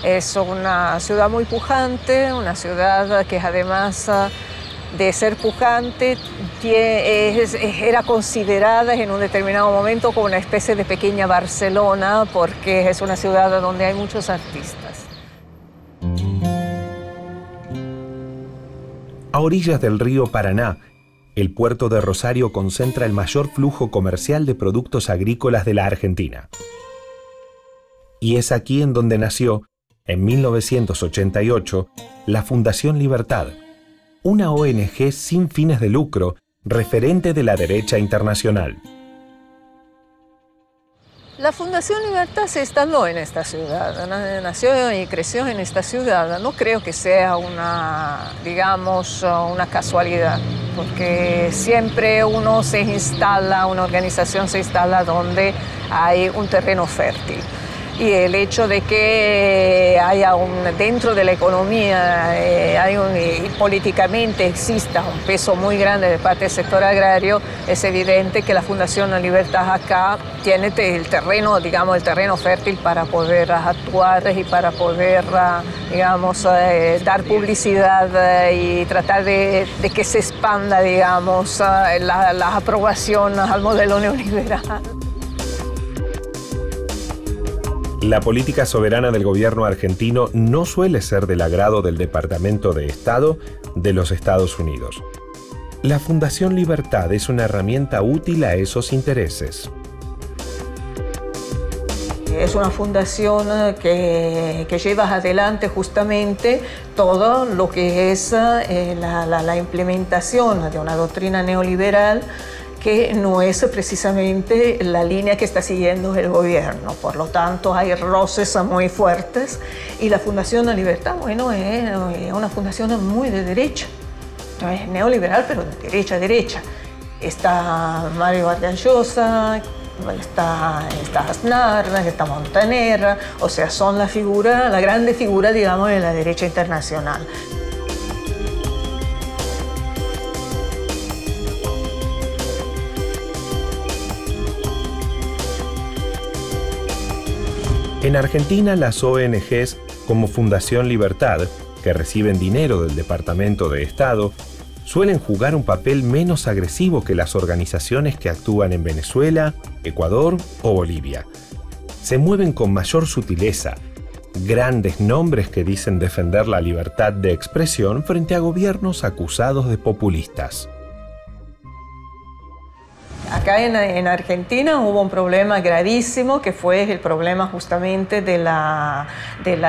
Es una ciudad muy pujante, una ciudad que además de ser pujante, era considerada en un determinado momento como una especie de pequeña Barcelona, porque es una ciudad donde hay muchos artistas. A orillas del río Paraná, el puerto de Rosario concentra el mayor flujo comercial de productos agrícolas de la Argentina. Y es aquí en donde nació, en 1988, la Fundación Libertad, una ONG sin fines de lucro, referente de la derecha internacional. La Fundación Libertad se instaló en esta ciudad, nació y creció en esta ciudad. No creo que sea una casualidad, porque siempre una organización se instala donde hay un terreno fértil. Y el hecho de que haya dentro de la economía y políticamente exista un peso muy grande de parte del sector agrario, es evidente que la Fundación Libertad acá tiene el terreno fértil para poder actuar y para poder, dar publicidad y tratar de que se expanda, la aprobación al modelo neoliberal. La política soberana del gobierno argentino no suele ser del agrado del Departamento de Estado de los Estados Unidos. La Fundación Libertad es una herramienta útil a esos intereses. Es una fundación que lleva adelante justamente todo lo que es la implementación de una doctrina neoliberal que no es precisamente la línea que está siguiendo el gobierno. Por lo tanto, hay roces muy fuertes y la Fundación Libertad, es una fundación muy de derecha. No es neoliberal, pero de derecha. Está Mario Vargas Llosa, está Aznar, está Montaner, o sea, son la grande figura, de la derecha internacional. En Argentina, las ONGs como Fundación Libertad, que reciben dinero del Departamento de Estado, suelen jugar un papel menos agresivo que las organizaciones que actúan en Venezuela, Ecuador o Bolivia. Se mueven con mayor sutileza, grandes nombres que dicen defender la libertad de expresión frente a gobiernos acusados de populistas. Acá en Argentina hubo un problema gravísimo, que fue el problema justamente de las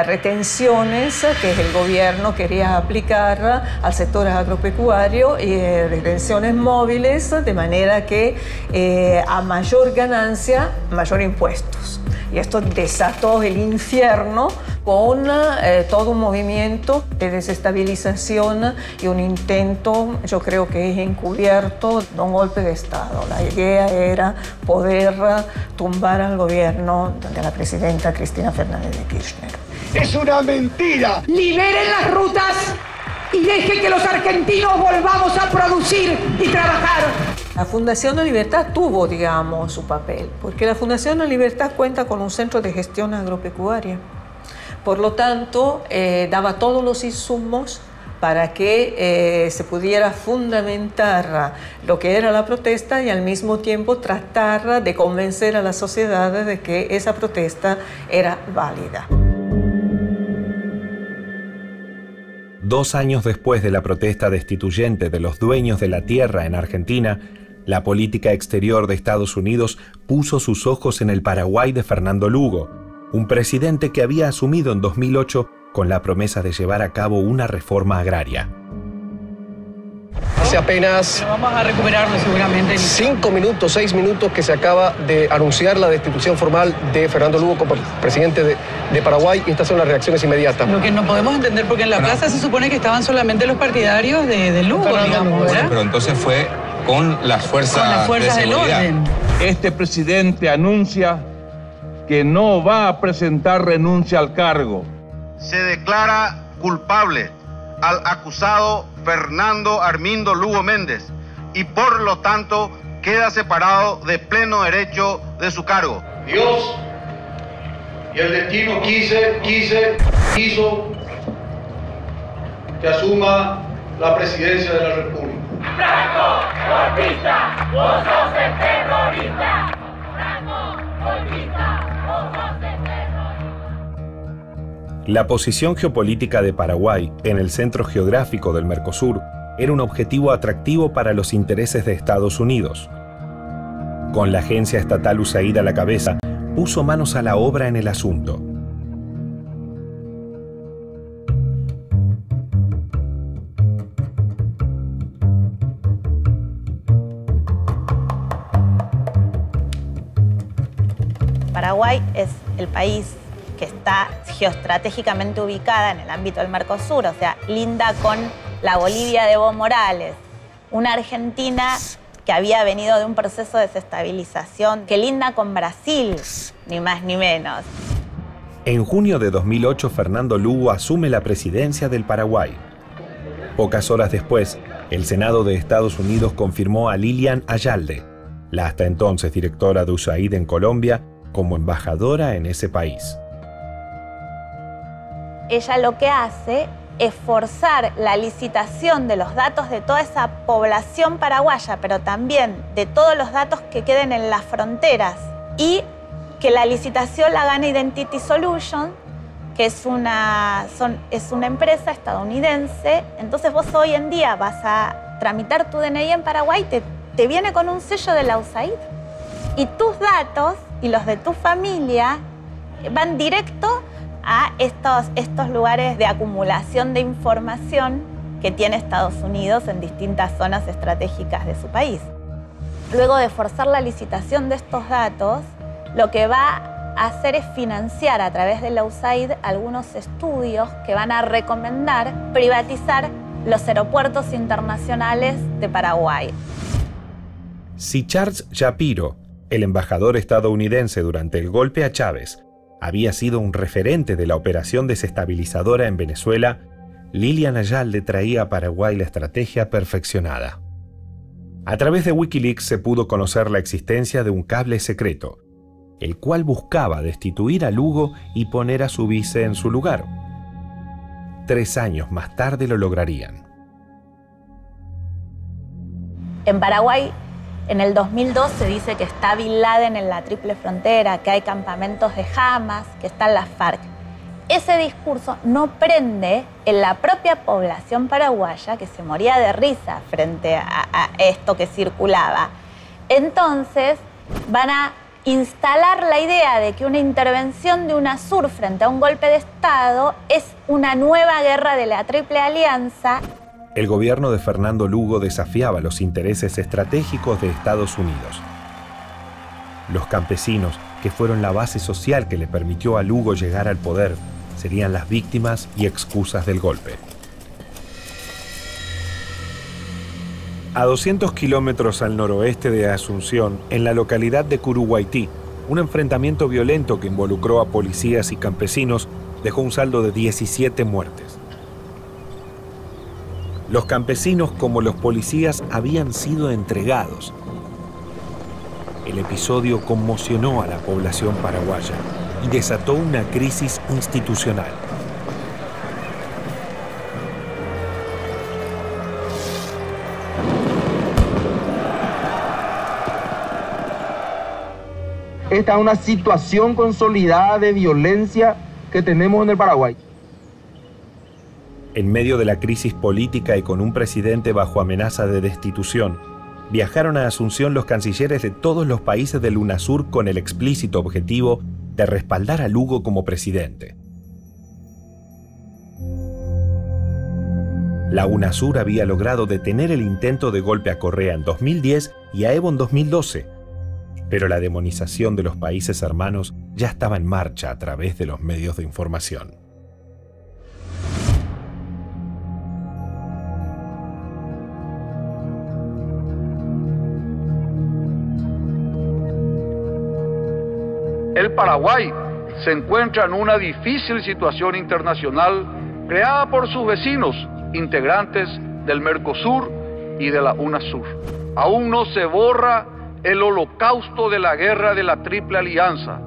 retenciones que el gobierno quería aplicar al sector agropecuario, y retenciones móviles, de manera que a mayor ganancia, mayor impuestos. Y esto desató el infierno con todo un movimiento de desestabilización y un intento, yo creo que es encubierto, de un golpe de Estado. La idea era poder tumbar al gobierno de la presidenta Cristina Fernández de Kirchner. ¡Es una mentira! ¡Liberen las rutas y dejen que los argentinos volvamos a producir y trabajar! La Fundación Libertad tuvo, su papel, porque la Fundación Libertad cuenta con un centro de gestión agropecuaria. Por lo tanto, daba todos los insumos para que se pudiera fundamentar lo que era la protesta y al mismo tiempo tratar de convencer a la sociedad de que esa protesta era válida. 2 años después de la protesta destituyente de los dueños de la tierra en Argentina, la política exterior de Estados Unidos puso sus ojos en el Paraguay de Fernando Lugo, un presidente que había asumido en 2008 con la promesa de llevar a cabo una reforma agraria. Hace apenas vamos a recuperarlo seguramente. 6 minutos que se acaba de anunciar la destitución formal de Fernando Lugo como presidente de Paraguay, y estas son las reacciones inmediatas. Lo que no podemos entender, porque en la plaza se supone que estaban solamente los partidarios de Lugo, ¿verdad? Pero entonces fue con las fuerzas del orden. Este presidente anuncia que no va a presentar renuncia al cargo. Se declara culpable al acusado Fernando Armindo Lugo Méndez y por lo tanto queda separado de pleno derecho de su cargo. Dios y el destino quiso que asuma la presidencia de la República. ¡Franco, golpista! ¡Vos sos el terrorista! ¡Franco, golpista! ¡Vos sos el terrorista! La posición geopolítica de Paraguay en el centro geográfico del Mercosur era un objetivo atractivo para los intereses de Estados Unidos. Con la agencia estatal USAID a la cabeza, puso manos a la obra en el asunto. Paraguay es el país que está geoestratégicamente ubicada en el ámbito del Mercosur, o sea, linda con la Bolivia de Evo Morales, una Argentina que había venido de un proceso de desestabilización, que linda con Brasil, ni más ni menos. En junio de 2008, Fernando Lugo asume la presidencia del Paraguay. Pocas horas después, el Senado de Estados Unidos confirmó a Lilian Ayalde, la hasta entonces directora de USAID en Colombia, como embajadora en ese país. Ella lo que hace es forzar la licitación de los datos de toda esa población paraguaya, pero también de todos los datos que queden en las fronteras, y que la licitación la gana Identity Solutions, que es una empresa estadounidense. Entonces vos hoy en día vas a tramitar tu DNI en Paraguay, te viene con un sello de la USAID, y tus datos y los de tu familia van directo a estos lugares de acumulación de información que tiene Estados Unidos en distintas zonas estratégicas de su país. Luego de forzar la licitación de estos datos, lo que va a hacer es financiar a través de la USAID algunos estudios que van a recomendar privatizar los aeropuertos internacionales de Paraguay. Si Charles Shapiro, el embajador estadounidense durante el golpe a Chávez, había sido un referente de la operación desestabilizadora en Venezuela, Lilian Ayalde traía a Paraguay la estrategia perfeccionada. A través de Wikileaks se pudo conocer la existencia de un cable secreto, el cual buscaba destituir a Lugo y poner a su vice en su lugar. 3 años más tarde lo lograrían. En Paraguay, en el 2002 se dice que está Bin Laden en la triple frontera, que hay campamentos de Hamas, que están las FARC. Ese discurso no prende en la propia población paraguaya, que se moría de risa frente a esto que circulaba. Entonces van a instalar la idea de que una intervención de UNASUR frente a un golpe de Estado es una nueva guerra de la Triple Alianza. El gobierno de Fernando Lugo desafiaba los intereses estratégicos de Estados Unidos. Los campesinos, que fueron la base social que le permitió a Lugo llegar al poder, serían las víctimas y excusas del golpe. A 200 kilómetros al noroeste de Asunción, en la localidad de Curuguaití, un enfrentamiento violento que involucró a policías y campesinos dejó un saldo de 17 muertes. Los campesinos, como los policías, habían sido entregados. El episodio conmocionó a la población paraguaya y desató una crisis institucional. Esta es una situación consolidada de violencia que tenemos en el Paraguay. En medio de la crisis política y con un presidente bajo amenaza de destitución, viajaron a Asunción los cancilleres de todos los países del UNASUR con el explícito objetivo de respaldar a Lugo como presidente. La UNASUR había logrado detener el intento de golpe a Correa en 2010 y a Evo en 2012, pero la demonización de los países hermanos ya estaba en marcha a través de los medios de información. El Paraguay se encuentra en una difícil situación internacional creada por sus vecinos, integrantes del Mercosur y de la UNASUR. Aún no se borra el holocausto de la guerra de la Triple Alianza,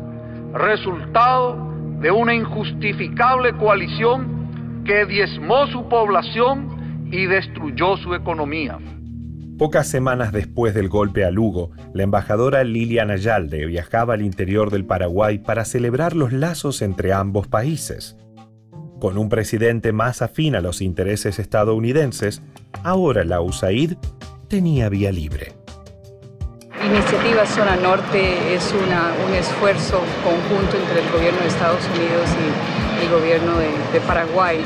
resultado de una injustificable coalición que diezmó su población y destruyó su economía. Pocas semanas después del golpe a Lugo, la embajadora Liliana Ayalde viajaba al interior del Paraguay para celebrar los lazos entre ambos países. Con un presidente más afín a los intereses estadounidenses, ahora la USAID tenía vía libre. Iniciativa Zona Norte es un esfuerzo conjunto entre el gobierno de Estados Unidos y el gobierno de Paraguay,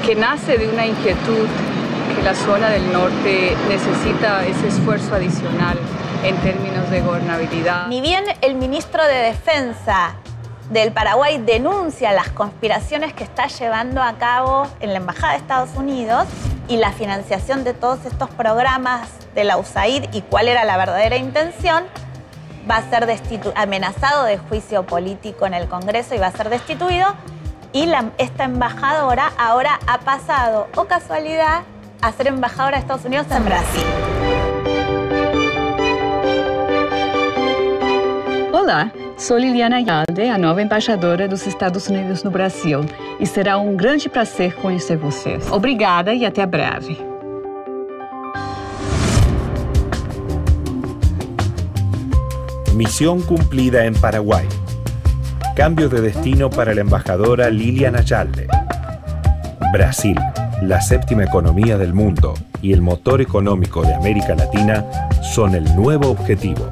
que nace de una inquietud que la zona del norte necesita ese esfuerzo adicional en términos de gobernabilidad. Ni bien el ministro de Defensa del Paraguay denuncia las conspiraciones que está llevando a cabo en la Embajada de Estados Unidos y la financiación de todos estos programas de la USAID y cuál era la verdadera intención, va a ser amenazado de juicio político en el Congreso y va a ser destituido. Y esta embajadora ahora ha pasado, o casualidad, a ser embajadora de Estados Unidos en Brasil. Olá, sou Liliana Ayalde, a nova embaixadora dos Estados Unidos no Brasil, e será grande prazer conhecer vocês. Obrigada e até breve. Misión cumplida en Paraguay. Cambio de destino para la embajadora Liliana Ayalde. Brasil, la séptima economía del mundo y el motor económico de América Latina, son el nuevo objetivo.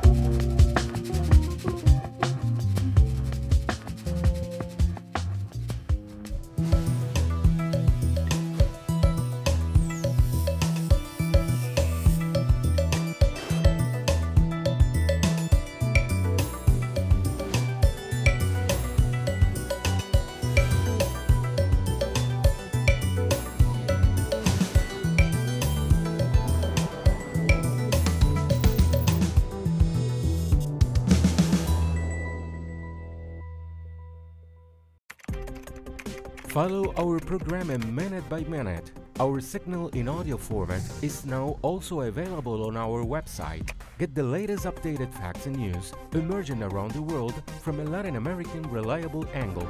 Follow our program minute by minute. Our signal in audio format is now also available on our website. Get the latest updated facts and news emerging around the world from a Latin American reliable angle.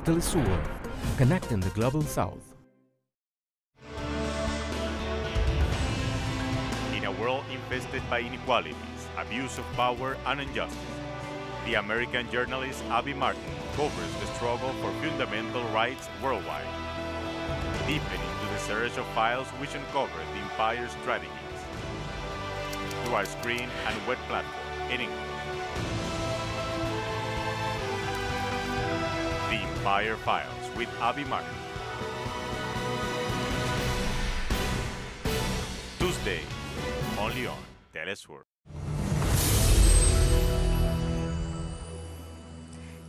TeleSUR, connecting the global south. In a world infested by inequalities, abuse of power and injustice, the American journalist Abby Martin covers the struggle for fundamental rights worldwide, deepening into the search of files which uncover the empire's strategies through our screen and web platform in English. The Empire Files with Abby Martin. Tuesday, only on TeleSUR.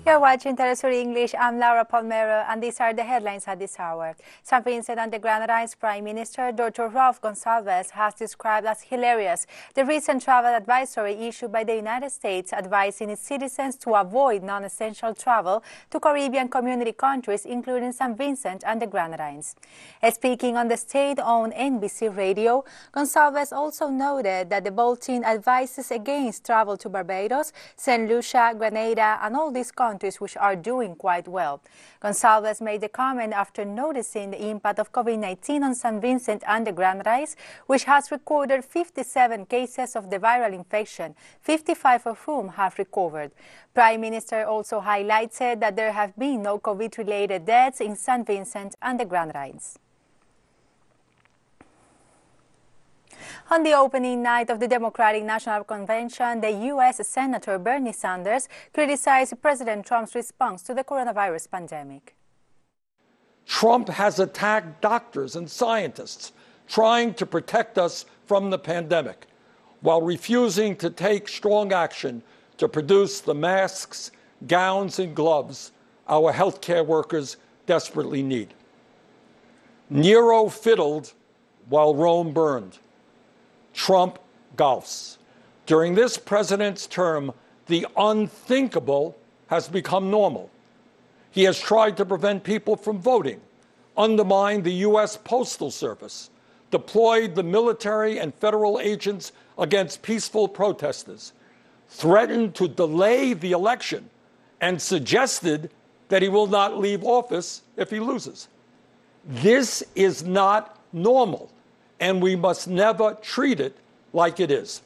You're watching TeleSUR English. I'm Laura Palmero, and these are the headlines at this hour. San Vincent and the Grenadines Prime Minister Dr. Rolf Gonsalves has described as hilarious the recent travel advisory issued by the United States advising its citizens to avoid non-essential travel to Caribbean community countries, including San Vincent and the Grenadines. Speaking on the state-owned NBC radio, Gonsalves also noted that the bulletin advises against travel to Barbados, St. Lucia, Grenada, and all these countries which are doing quite well. Gonsalves made the comment after noticing the impact of COVID-19 on San Vincent and the Grenadines, which has recorded 57 cases of the viral infection, 55 of whom have recovered. Prime Minister also highlighted that there have been no COVID-related deaths in San Vincent and the Grenadines. On the opening night of the Democratic National Convention, the U.S. Senator Bernie Sanders criticized President Trump's response to the coronavirus pandemic. Trump has attacked doctors and scientists trying to protect us from the pandemic, while refusing to take strong action to produce the masks, gowns, and gloves our healthcare workers desperately need. Nero fiddled while Rome burned. Trump golfs. During this president's term, the unthinkable has become normal. He has tried to prevent people from voting, undermined the U.S. Postal Service, deployed the military and federal agents against peaceful protesters, threatened to delay the election and suggested that he will not leave office if he loses. This is not normal, and we must never treat it like it is.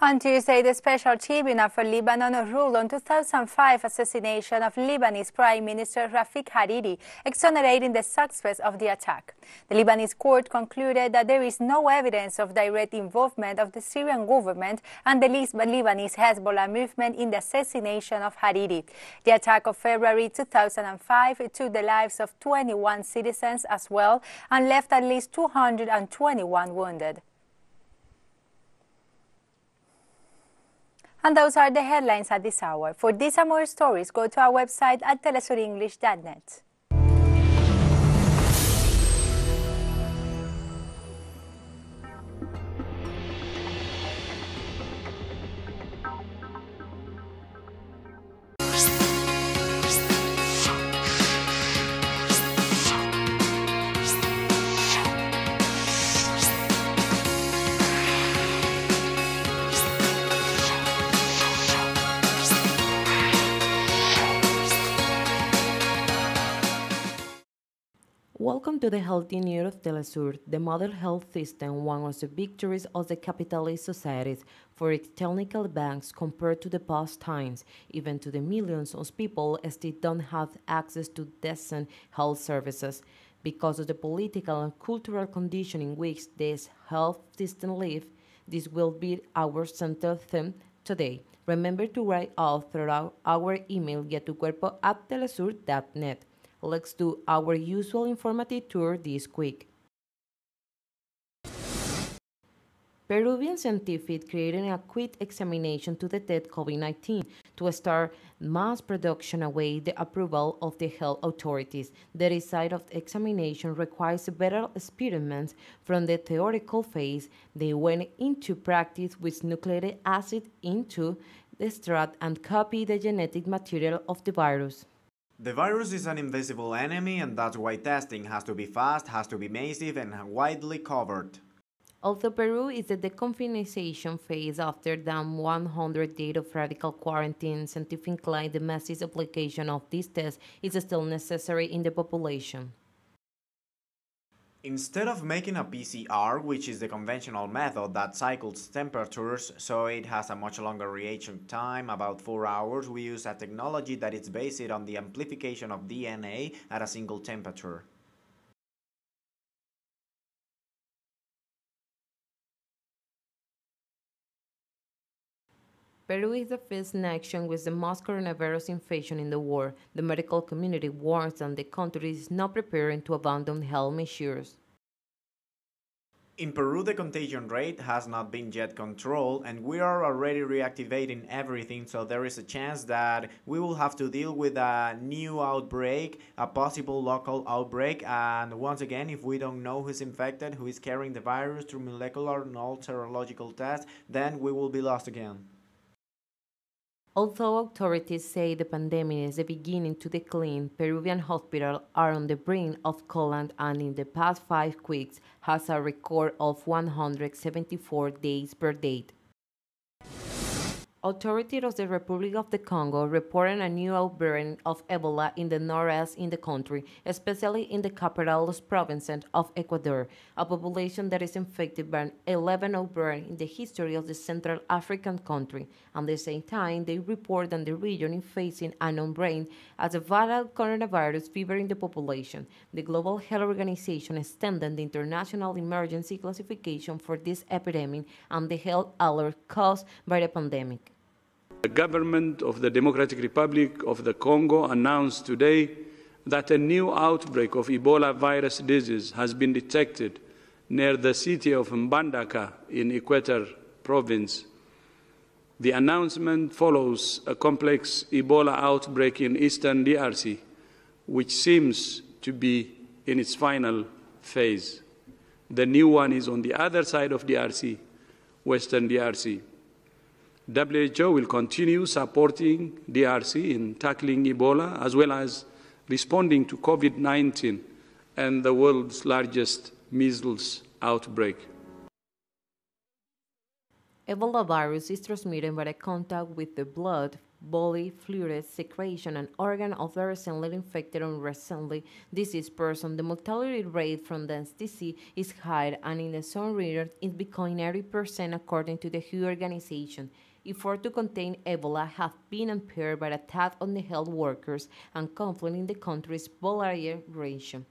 On Tuesday, the Special Tribunal for Lebanon ruled on 2005 assassination of Lebanese Prime Minister Rafik Hariri, exonerating the suspects of the attack. The Lebanese court concluded that there is no evidence of direct involvement of the Syrian government and the Lebanese Hezbollah movement in the assassination of Hariri. The attack of February 2005 took the lives of 21 citizens as well and left at least 221 wounded. And those are the headlines at this hour. For these and more stories, go to our website at telesurenglish.net. Welcome to the Healthy News of TeleSUR, the model health system, one of the victories of the capitalist societies for its technical advance compared to the past times, even to the millions of people still don't have access to decent health services. Because of the political and cultural condition in which this health system lives, this will be our central theme today. Remember to write out through our email yetucuerpo@telesur.net. Let's do our usual informative tour this week. Peruvian scientists created a quick examination to detect COVID-19 to start mass production await the approval of the health authorities. The result of the examination requires better experiments from the theoretical phase. They went into practice with nucleic acid into the extract and copy the genetic material of the virus. The virus is an invisible enemy, and that's why testing has to be fast, has to be massive, and widely covered. Although Peru is at the confination phase after than 100 days of radical quarantine, scientific claim the massive application of this test is still necessary in the population. Instead of making a PCR, which is the conventional method that cycles temperatures so it has a much longer reaction time, about 4 hours, we use a technology that is based on the amplification of DNA at a single temperature. Peru is the first nation with the most coronavirus infection in the world. The medical community warns that the country is not preparing to abandon health measures. In Peru, the contagion rate has not been yet controlled, and we are already reactivating everything, so there is a chance that we will have to deal with a new outbreak, a possible local outbreak, and once again, if we don't know who's infected, who is carrying the virus through molecular and all serological tests, then we will be lost again. Although authorities say the pandemic is beginning to decline, Peruvian hospitals are on the brink of collapse and in the past 5 weeks has a record of 174 days per day. Authorities of the Republic of the Congo reported a new outbreak of Ebola in the northeast in the country, especially in the capital province of Ecuador, a population that is infected by 11 outbreaks in the history of the Central African country. At the same time, they report that the region is facing an outbreak as a viral coronavirus fever in the population. The Global Health Organization extended the international emergency classification for this epidemic and the health alert caused by the pandemic. The government of the Democratic Republic of the Congo announced today that a new outbreak of Ebola virus disease has been detected near the city of Mbandaka in Equator province. The announcement follows a complex Ebola outbreak in eastern DRC, which seems to be in its final phase. The new one is on the other side of DRC, western DRC. WHO will continue supporting DRC in tackling Ebola as well as responding to COVID-19 and the world's largest measles outbreak. Ebola virus is transmitted by contact with the blood, body fluids, secretion, and organ of the recently infected or recently diseased person. The mortality rate from this disease is high, and in some regions it becoming 80% according to the WHO organization. Efforts to contain Ebola have been impaired by attacks on the health workers and conflict in the country's Bolivarian region.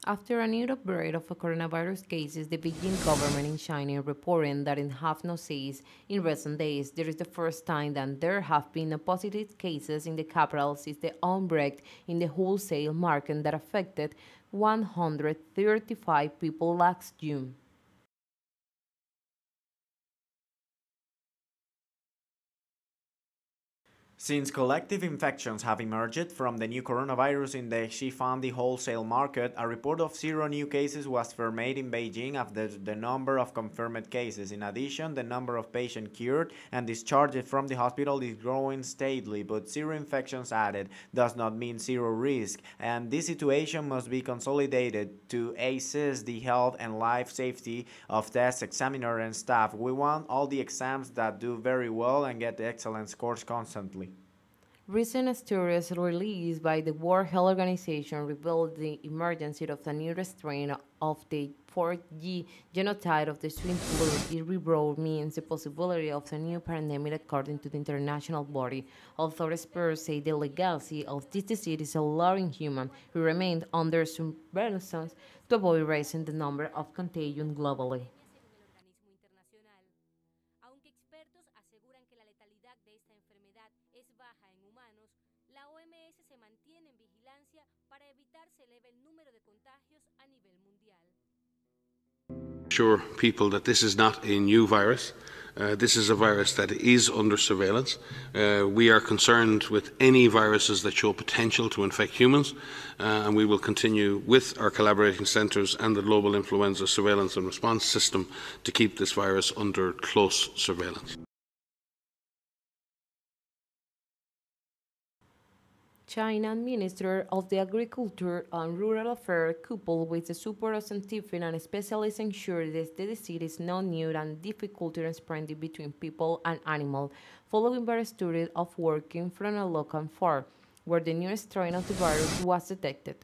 After a new outbreak of coronavirus cases, the Beijing government in China reported that it have no cases in recent days. This is the first time that there have been no positive cases in the capital since the outbreak in the wholesale market that affected 135 people last June. Since collective infections have emerged from the new coronavirus in the Xifandi wholesale market, a report of 0 new cases was made in Beijing after the number of confirmed cases. In addition, the number of patients cured and discharged from the hospital is growing steadily, but 0 infections added does not mean 0 risk, and this situation must be consolidated to assess the health and life safety of test examiner and staff. We want all the exams that do very well and get excellent scores constantly. Recent studies released by the World Health Organization revealed the emergence of a new strain of the 4G genotype of the swine flu. It rebroad means the possibility of a new pandemic according to the international body. Although experts say the legality of this disease is allowing humans who remain under surveillance to avoid raising the number of contagion globally. Assure people that this is not a new virus. This is a virus that is under surveillance. We are concerned with any viruses that show potential to infect humans, and we will continue with our collaborating centres and the Global Influenza Surveillance and Response System to keep this virus under close surveillance. China Minister of the Agriculture and Rural Affairs, coupled with the support of scientific and specialists, ensure that the disease is not new and difficult to spread between people and animals, following by a study of working from a local farm, where the new strain of the virus was detected.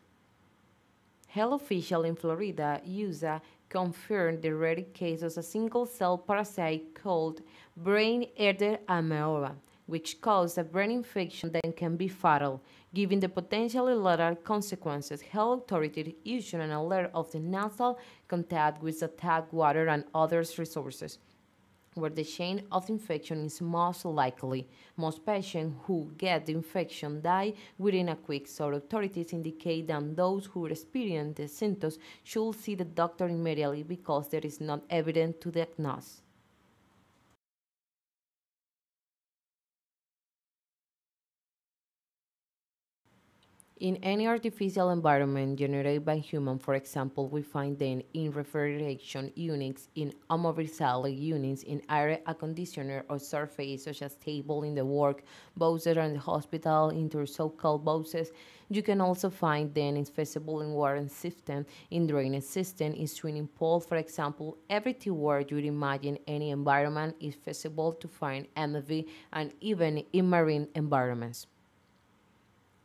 Health officials in Florida, USA, confirmed the rare case of a single-cell parasite called brain-eater amoeba, which causes a brain infection that can be fatal, giving the potentially lethal consequences. Health authorities issued an alert of the nasal contact with the tap water and other resources, where the chain of infection is most likely. Most patients who get the infection die within a week, so authorities indicate that those who experience the symptoms should see the doctor immediately because there is not evidence to diagnose. In any artificial environment generated by humans, for example, we find them in refrigeration units, in automobile units, in air conditioner or surface such as table in the work, boxes in the hospital, into so-called boxes. You can also find them invisible in water system, in drainage system, in swimming pool, for example. Everywhere you imagine any environment is feasible to find MV, and even in marine environments.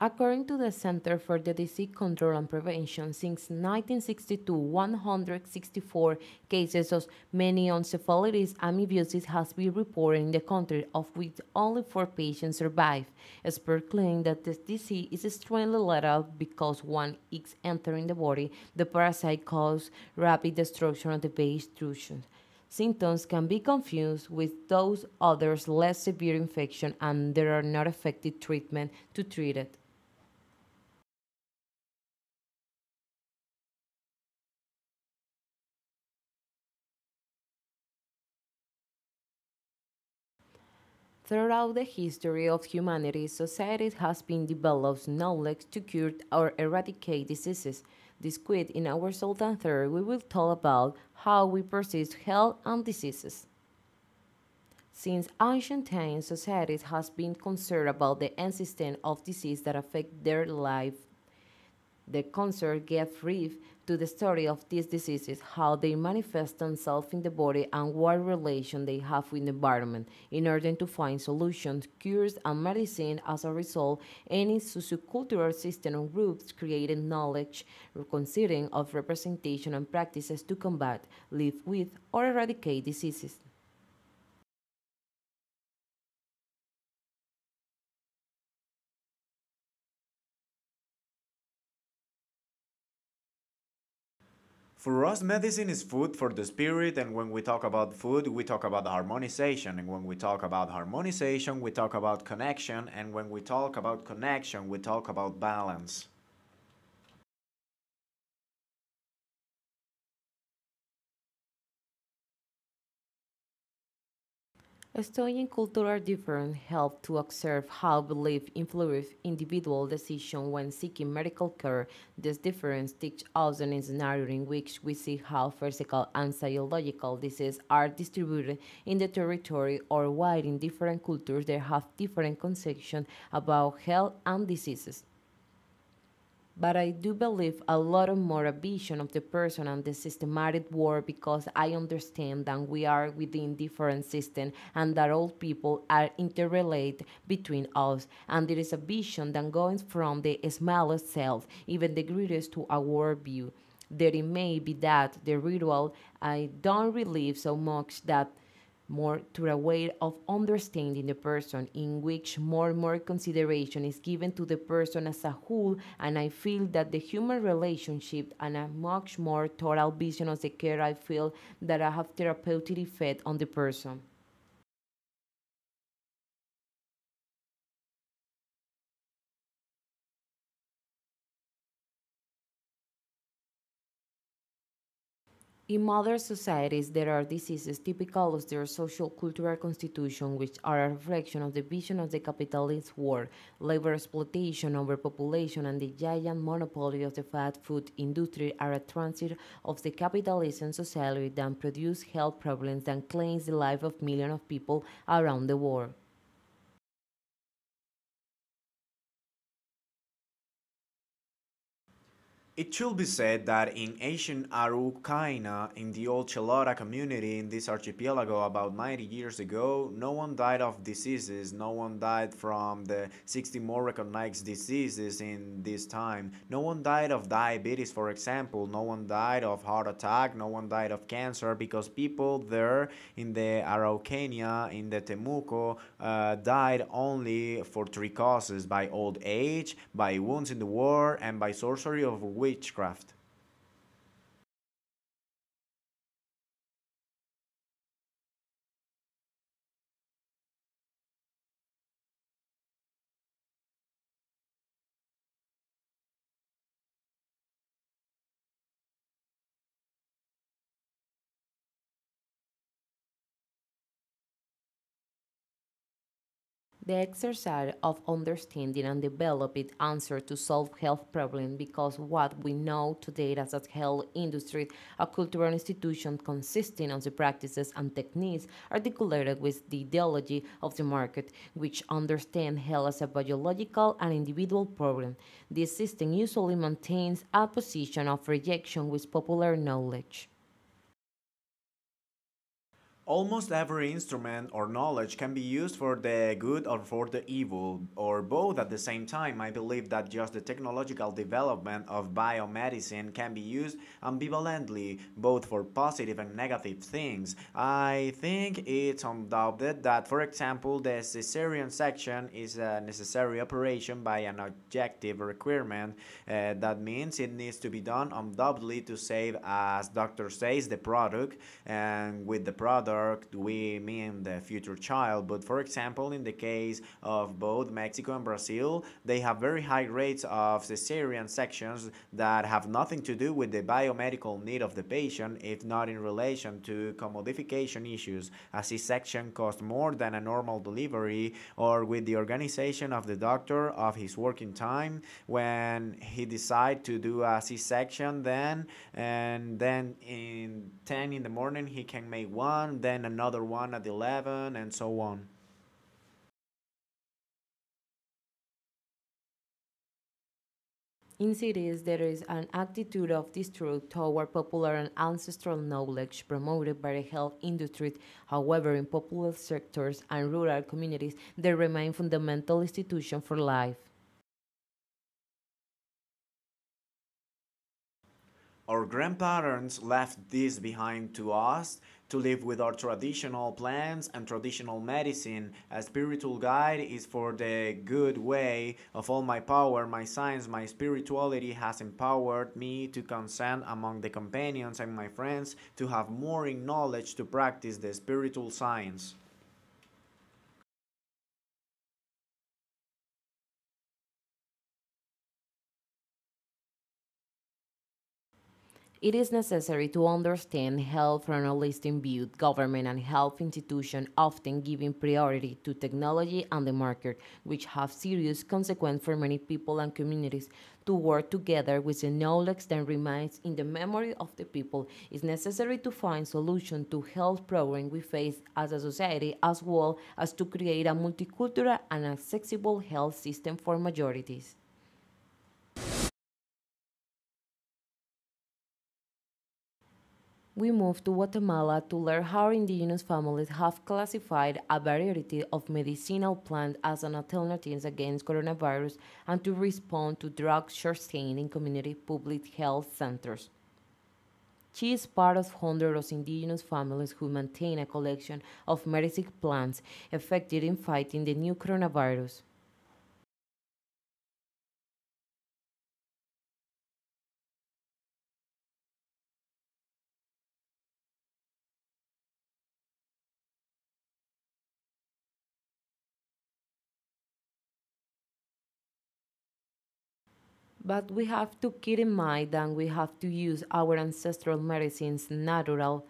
According to the Center for the Disease Control and Prevention, since 1962, 164 cases of meningoencephalitis amoebiasis has been reported in the country, of which only 4 patients survived. Experts claim that this disease is extremely lethal because once it's entering the body, the parasite causes rapid destruction of the base structures. Symptoms can be confused with those others less severe infection, and there are not effective treatments to treat it. Throughout the history of humanity, society has been developed knowledge to cure or eradicate diseases. This week in our Sultan Third, we will talk about how we persist health and diseases. Since ancient times, societies have been concerned about the existence of diseases that affect their life. The concert gave brief to the story of these diseases, how they manifest themselves in the body, and what relation they have with the environment, in order to find solutions, cures, and medicine. As a result, any sociocultural system or groups created knowledge, considering of representation and practices to combat, live with, or eradicate diseases. For us, medicine is food for the spirit, and when we talk about food, we talk about harmonization, and when we talk about harmonization, we talk about connection, and when we talk about connection, we talk about balance. Studying cultural difference helps to observe how belief influences individual decisions when seeking medical care. This difference teaches us an scenario in which we see how physical and psychological diseases are distributed in the territory, or why in different cultures they have different conceptions about health and diseases. But I do believe a lot of more a vision of the person and the systematic work, because I understand that we are within different systems and that all people are interrelated between us, and there is a vision that goes from the smallest self, even the greatest, to our view. That it may be that the ritual I don't relieve so much that more to a way of understanding the person, in which more and more consideration is given to the person as a whole, and I feel that the human relationship and a much more total vision of the care, I feel that I have therapeutic effect on the person. In modern societies, there are diseases typical of their social cultural constitution, which are a reflection of the vision of the capitalist world, labor exploitation, overpopulation, and the giant monopoly of the fast food industry are a transit of the capitalist society that produce health problems that claims the life of millions of people around the world. It should be said that in ancient Araucania, in the old Chelora community in this archipelago about 90 years ago, no one died of diseases, no one died from the 60 more recognized diseases in this time. No one died of diabetes, for example, no one died of heart attack, no one died of cancer, because people there in the Araucania, in the Temuco, died only for three causes: by old age, by wounds in the war, and by sorcery of witchcraft. The exercise of understanding and developing answers to solve health problems, because what we know today as a health industry, a cultural institution consisting of the practices and techniques articulated with the ideology of the market, which understand health as a biological and individual problem. This system usually maintains a position of rejection with popular knowledge. Almost every instrument or knowledge can be used for the good or for the evil, or both at the same time. I believe that just the technological development of biomedicine can be used ambivalently, both for positive and negative things. I think it's undoubted that, for example, the cesarean section is a necessary operation by an objective requirement. That means it needs to be done undoubtedly to save, as doctor says, the product, and with the product we mean the future child. But for example, in the case of both Mexico and Brazil, they have very high rates of cesarean sections that have nothing to do with the biomedical need of the patient, if not in relation to commodification issues. A C-section costs more than a normal delivery, or with the organization of the doctor of his working time. When he decides to do a C-section, then in 10 in the morning he can make one, then another one at 11, and so on. In cities, there is an attitude of distrust toward popular and ancestral knowledge promoted by the health industry. However, in popular sectors and rural communities, they remain fundamental institutions for life. Our grandparents left this behind to us to live with our traditional plants and traditional medicine. A spiritual guide is for the good way of all my power, my science, my spirituality has empowered me to consent among the companions and my friends to have more in knowledge to practice the spiritual science. It is necessary to understand health from a holistic view. Government and health institutions often giving priority to technology and the market, which have serious consequences for many people and communities. To work together with the knowledge that remains in the memory of the people, it's necessary to find solutions to health problems we face as a society, as well as to create a multicultural and accessible health system for majorities. We moved to Guatemala to learn how indigenous families have classified a variety of medicinal plants as an alternative against coronavirus and to respond to drug shortage in community public health centers. She is part of hundreds of indigenous families who maintain a collection of medicinal plants effective in fighting the new coronavirus. But we have to keep in mind that we have to use our ancestral medicines natural.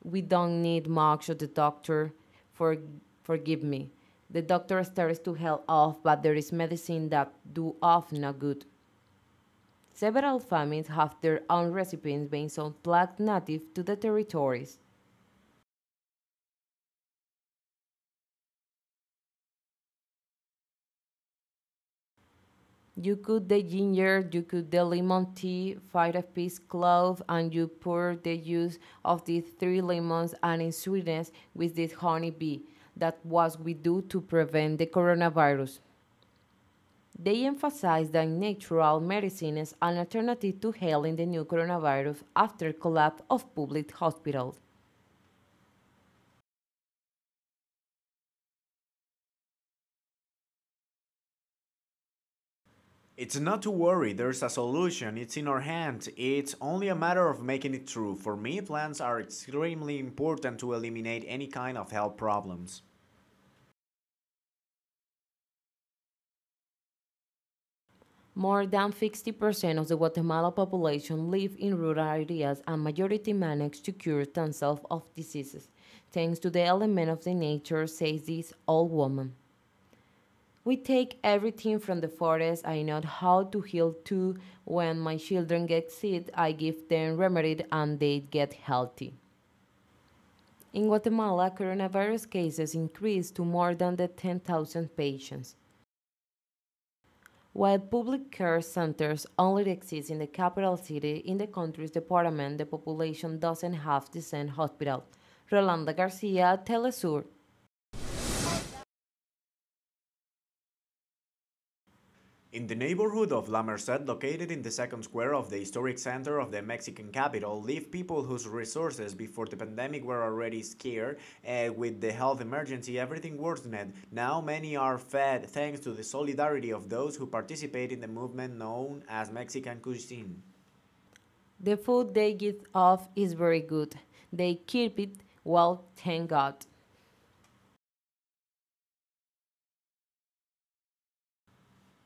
We don't need much of the doctor. For, Forgive me. The doctor starts to help off, but there is medicine that do off no good. Several families have their own recipes based on plants native to the territories. You cook the ginger, you cook the lemon tea, 5 piece clove, and you pour the juice of these 3 lemons and in sweetness with this honey bee. That's what we do to prevent the coronavirus. They emphasize that natural medicine is an alternative to healing the new coronavirus after collapse of public hospitals. It's not to worry, there's a solution, it's in our hands, it's only a matter of making it true. For me, plants are extremely important to eliminate any kind of health problems. More than 60% of the Guatemala population live in rural areas and majority manage to cure themselves of diseases, thanks to the element of the nature, says this old woman. We take everything from the forest. I know how to heal too. When my children get sick, I give them remedy and they get healthy. In Guatemala, coronavirus cases increased to more than 10,000 patients. While public care centers only exist in the capital city, in the country's department, the population doesn't have the same hospital. Rolanda Garcia, TeleSUR. In the neighborhood of La Merced, located in the second square of the historic center of the Mexican capital, live people whose resources before the pandemic were already scarce. With the health emergency, everything worsened. Now many are fed thanks to the solidarity of those who participate in the movement known as Mexican cuisine. The food they give off is very good. They keep it well, thank God.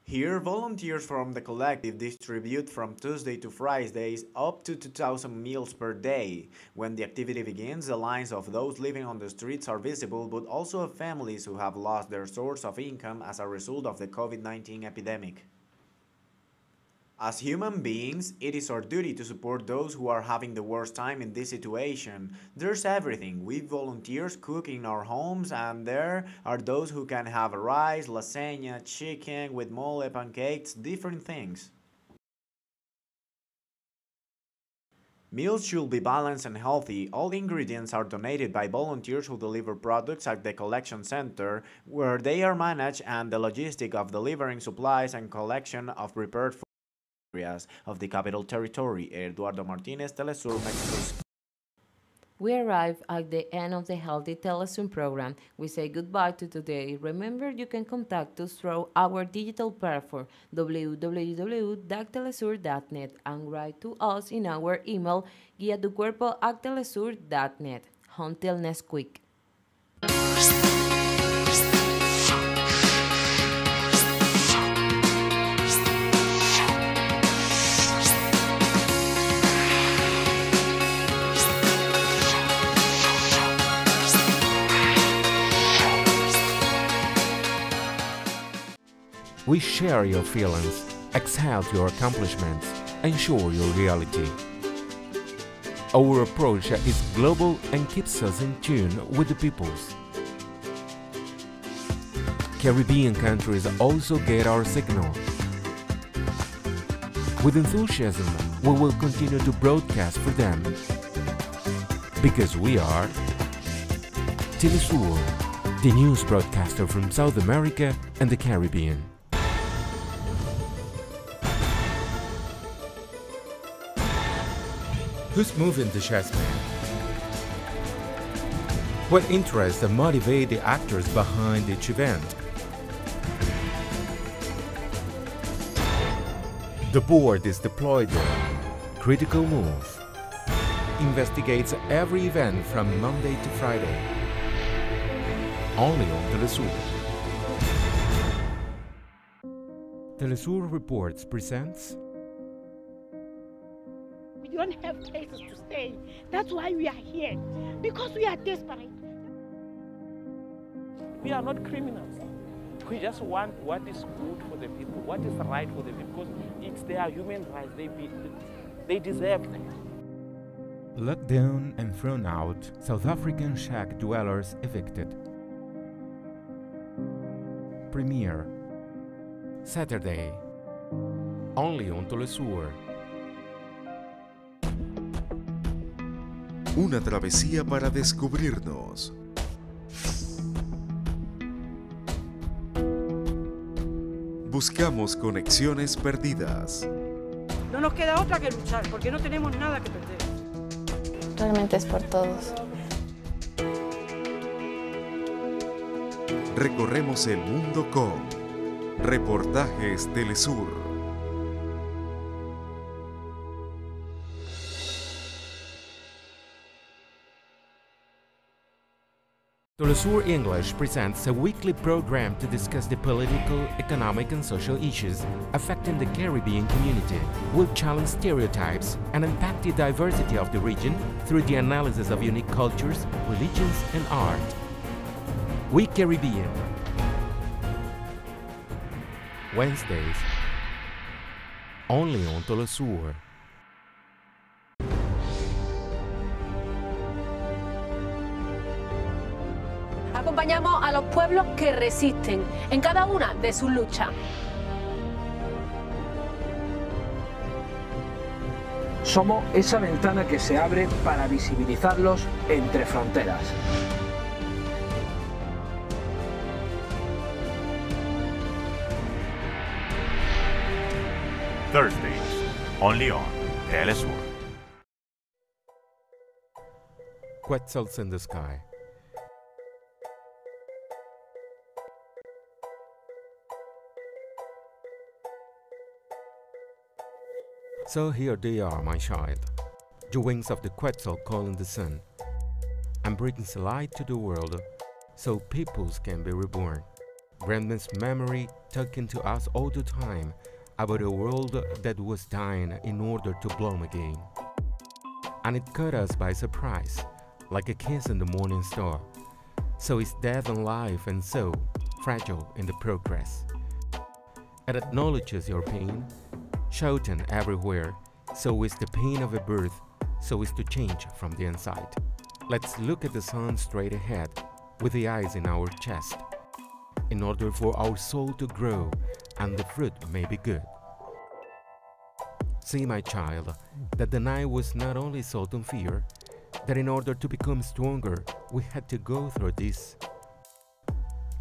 Here, volunteers from the collective distribute from Tuesday to Fridays up to 2,000 meals per day. When the activity begins, the lines of those living on the streets are visible, but also of families who have lost their source of income as a result of the COVID-19 epidemic. As human beings, it is our duty to support those who are having the worst time in this situation. There's everything. We volunteers cook in our homes, and there are those who can have rice, lasagna, chicken with mole, pancakes, different things. Meals should be balanced and healthy. All ingredients are donated by volunteers who deliver products at the collection center, where they are managed, and the logistic of delivering supplies and collection of prepared food areas of the capital territory. Eduardo Martinez, TeleSUR, Mexico City. We arrive at the end of the Healthy TeleSUR program. We say goodbye to today. Remember, you can contact us through our digital platform, www.telesur.net, and write to us in our email, guiatucuerpo@telesur.net. Until next week. We share your feelings, exalt your accomplishments, and show your reality. Our approach is global and keeps us in tune with the peoples. Caribbean countries also get our signal. With enthusiasm, we will continue to broadcast for them. Because we are TeleSUR, the news broadcaster from South America and the Caribbean. Who's moving the chess man? What interests and motivate the actors behind each event? The board is deployed there. Critical move. Investigates every event from Monday to Friday. Only on TeleSUR. TeleSUR Reports presents. We don't have places to stay. That's why we are here. Because we are desperate. We are not criminals. We just want what is good for the people, what is right for the people, because it's their human rights. They deserve that. Locked down and thrown out, South African shack dwellers evicted. Premiere Saturday. Only on TeleSUR. Una travesía para descubrirnos. Buscamos conexiones perdidas. No nos queda otra que luchar, porque no tenemos nada que perder. Realmente es por todos. Recorremos el mundo con Reportajes TeleSUR. TeleSUR English presents a weekly program to discuss the political, economic and social issues affecting the Caribbean community. We'll challenge stereotypes and unpack the diversity of the region through the analysis of unique cultures, religions and art. We Caribbean. Wednesdays. Only on TeleSUR. Acompañamos a los pueblos que resisten en cada una de sus luchas. Somos esa ventana que se abre para visibilizarlos entre fronteras. Thursdays, only on TeleSUR. Quetzals in the sky. So here they are, my child, the wings of the Quetzal calling the sun, and brings light to the world so peoples can be reborn. Grandma's memory talking to us all the time about a world that was dying in order to bloom again. And it caught us by surprise, like a kiss in the morning star. So is death and life and so fragile in the progress. It acknowledges your pain, shouting everywhere, so is the pain of a birth, so is to change from the inside. Let's look at the sun straight ahead, with the eyes in our chest, in order for our soul to grow and the fruit may be good. See, my child, that the night was not only salt and fear, that in order to become stronger, we had to go through this.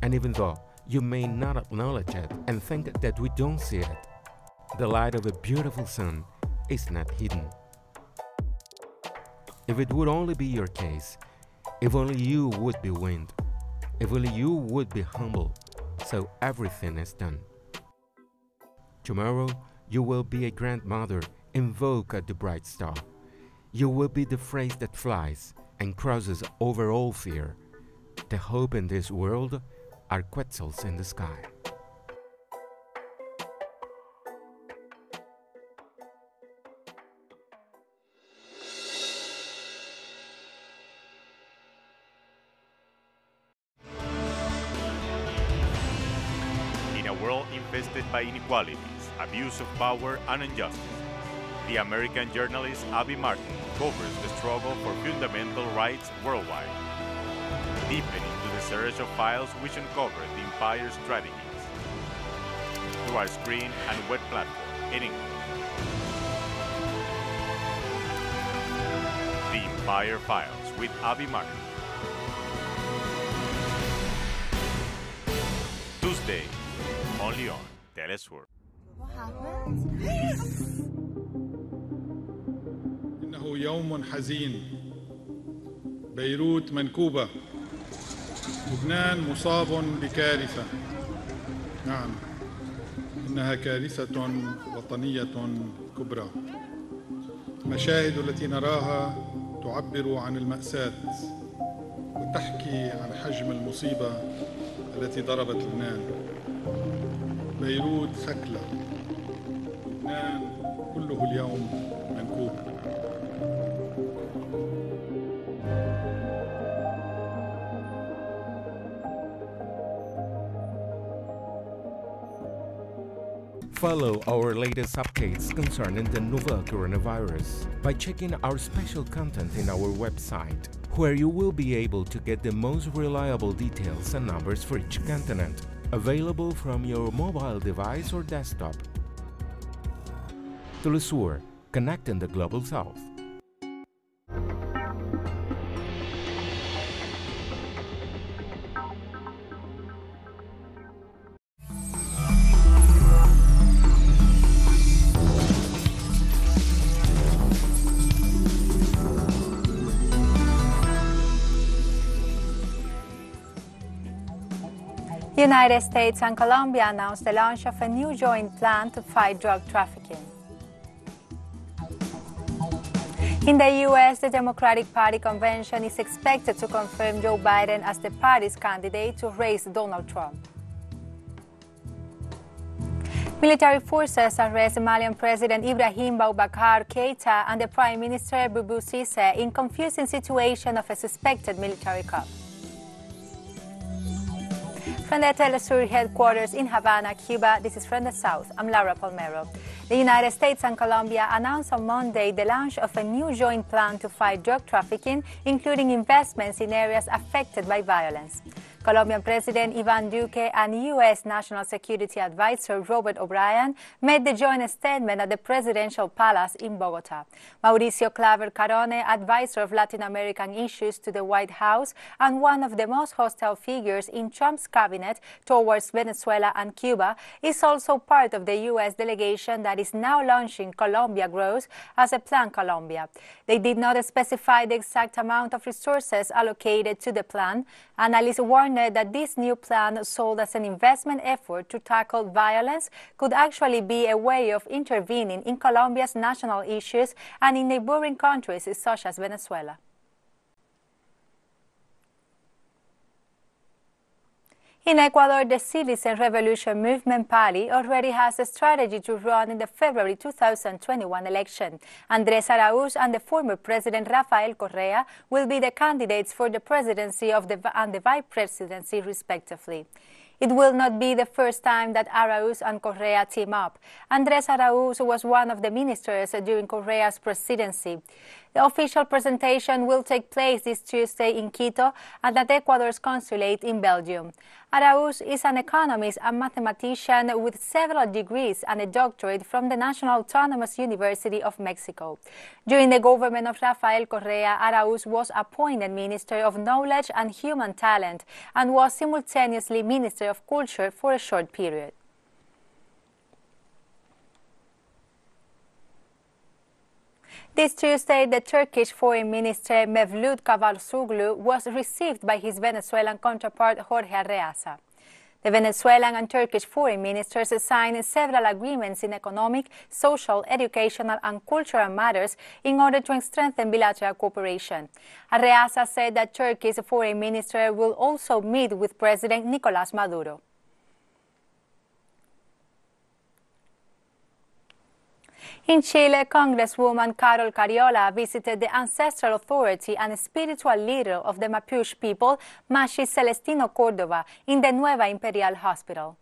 And even though you may not acknowledge it and think that we don't see it, the light of a beautiful sun is not hidden. If it would only be your case, if only you would be wind, if only you would be humble, so everything is done. Tomorrow, you will be a grandmother, invoke at the bright star. You will be the phrase that flies and crosses over all fear. The hope in this world are quetzals in the sky. In a world infested by inequalities, abuse of power, and injustice, the American journalist Abby Martin covers the struggle for fundamental rights worldwide, deepening into the search of files which uncover the empire's strategies through our screen and web platform in English. The Empire Files with Abby Martin. Tuesday, only on TeleSUR. إنه يوم حزين. بيروت منكوبة. لبنان مصاب بكارثة. نعم، إنها كارثة وطنية كبرى. المشاهد التي نراها تعبر عن المأساة وتحكي عن حجم المصيبة التي ضربت لبنان. بيروت ثكلى. لبنان كله اليوم منكوب. Follow our latest updates concerning the novel coronavirus by checking our special content in our website, where you will be able to get the most reliable details and numbers for each continent, available from your mobile device or desktop. TeleSUR, connecting the Global South. United States and Colombia announced the launch of a new joint plan to fight drug trafficking. In the U.S., the Democratic Party convention is expected to confirm Joe Biden as the party's candidate to race Donald Trump. Military forces arrest Malian President Ibrahim Boubacar Keïta and the Prime Minister Boubou Cissé in confusing situation of a suspected military coup. From the TeleSUR headquarters in Havana, Cuba, this is From the South. I'm Laura Palmero. The United States and Colombia announced on Monday the launch of a new joint plan to fight drug trafficking, including investments in areas affected by violence. Colombian President Iván Duque and U.S. National Security Advisor Robert O'Brien made the joint statement at the Presidential Palace in Bogotá. Mauricio Claver Carone, advisor of Latin American issues to the White House and one of the most hostile figures in Trump's cabinet towards Venezuela and Cuba, is also part of the U.S. delegation that is now launching Colombia Grows as a Plan Colombia. They did not specify the exact amount of resources allocated to the plan. Analysts warned that this new plan, sold as an investment effort to tackle violence, could actually be a way of intervening in Colombia's national issues and in neighboring countries such as Venezuela. In Ecuador, the Citizen Revolution Movement Party already has a strategy to run in the February 2021 election. Andrés Araúz and the former President Rafael Correa will be the candidates for the presidency and the vice presidency, respectively. It will not be the first time that Araúz and Correa team up. Andrés Araúz was one of the ministers during Correa's presidency. The official presentation will take place this Tuesday in Quito and at Ecuador's consulate in Belgium. Arauz is an economist and mathematician with several degrees and a doctorate from the National Autonomous University of Mexico. During the government of Rafael Correa, Arauz was appointed Minister of Knowledge and Human Talent and was simultaneously Minister of Culture for a short period. This Tuesday, the Turkish Foreign Minister Mevlut Cavusoglu was received by his Venezuelan counterpart Jorge Arreaza. The Venezuelan and Turkish foreign ministers signed several agreements in economic, social, educational and cultural matters in order to strengthen bilateral cooperation. Arreaza said that Turkey's foreign minister will also meet with President Nicolás Maduro. In Chile, Congresswoman Carol Cariola visited the ancestral authority and spiritual leader of the Mapuche people, Mashi Celestino Córdoba, in the Nueva Imperial Hospital.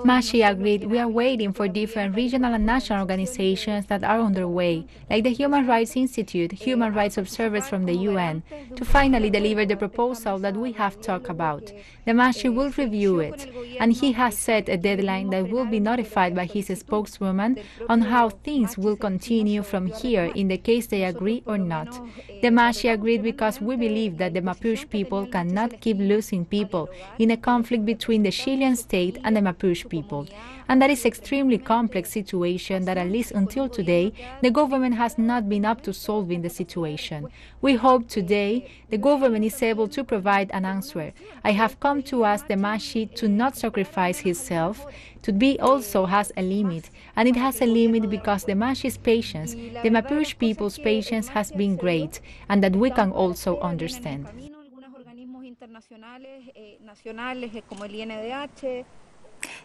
Mashi agreed we are waiting for different regional and national organizations that are underway, like the Human Rights Institute, human rights observers from the UN, to finally deliver the proposal that we have talked about. The Mashi will review it, and he has set a deadline that will be notified by his spokeswoman on how things will continue from here in the case they agree or not. The Mashi agreed because we believe that the Mapuche people cannot keep losing people in a conflict between the Chilean state and the Mapuche people. And that is an extremely complex situation that, at least until today, the government has not been up to solving the situation. We hope today the government is able to provide an answer. I have come to ask the Mashi to not sacrifice himself, to be also has a limit, and it has a limit because the Mashi's patience, the Mapuche people's patience has been great, and that we can also understand.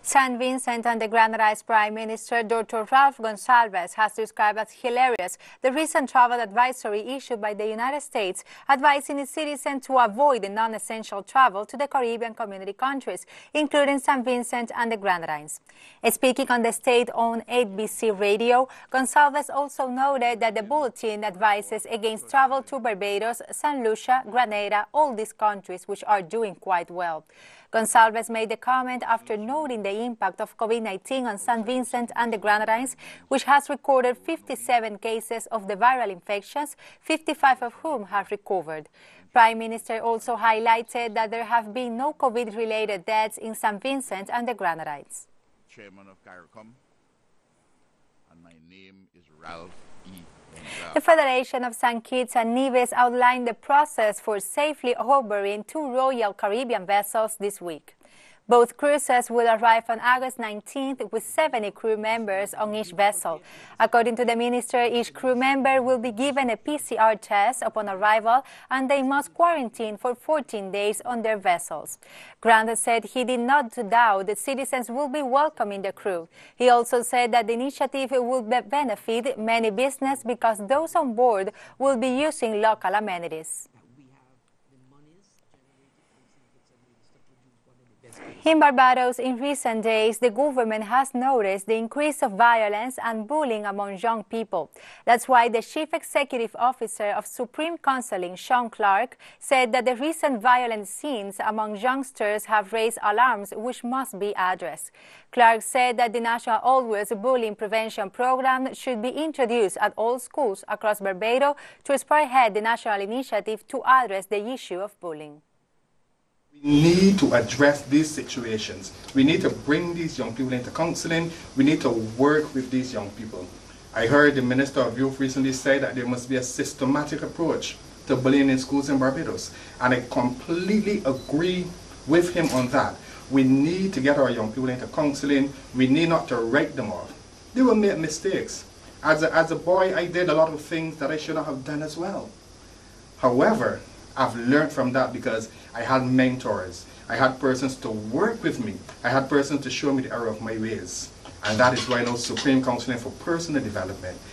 St. Vincent and the Grenadines Prime Minister Dr. Ralph Gonsalves has described as hilarious the recent travel advisory issued by the United States advising its citizens to avoid non-essential travel to the Caribbean community countries, including St. Vincent and the Grenadines. Speaking on the state-owned ABC radio, Gonsalves also noted that the bulletin advises against travel to Barbados, St. Lucia, Grenada, all these countries which are doing quite well. Gonsalves made the comment after noting the impact of COVID-19 on St. Vincent and the Grenadines, which has recorded 57 cases of the viral infections, 55 of whom have recovered. Prime Minister also highlighted that there have been no COVID-related deaths in St. Vincent and the Grenadines. Chairman of CARICOM, and my name is Ralph E. The Federation of St. Kitts and Nevis outlined the process for safely harbouring 2 Royal Caribbean vessels this week. Both cruises will arrive on August 19th with 70 crew members on each vessel. According to the minister, each crew member will be given a PCR test upon arrival and they must quarantine for 14 days on their vessels. Grant said he did not doubt that citizens will be welcome in the crew. He also said that the initiative will benefit many businesses because those on board will be using local amenities. In Barbados, in recent days, the government has noticed the increase of violence and bullying among young people. That's why the Chief Executive Officer of Supreme Counseling, Sean Clark, said that the recent violent scenes among youngsters have raised alarms which must be addressed. Clark said that the National Always Bullying Prevention Program should be introduced at all schools across Barbados to spearhead the national initiative to address the issue of bullying. We need to address these situations. We need to bring these young people into counseling. We need to work with these young people. I heard the Minister of Youth recently say that there must be a systematic approach to bullying in schools in Barbados. And I completely agree with him on that. We need to get our young people into counseling. We need not to write them off. They will make mistakes. As a boy, I did a lot of things that I should not have done as well. However, I've learned from that because I had mentors. I had persons to work with me. I had persons to show me the error of my ways. And that is why I know Supreme Counseling for Personal Development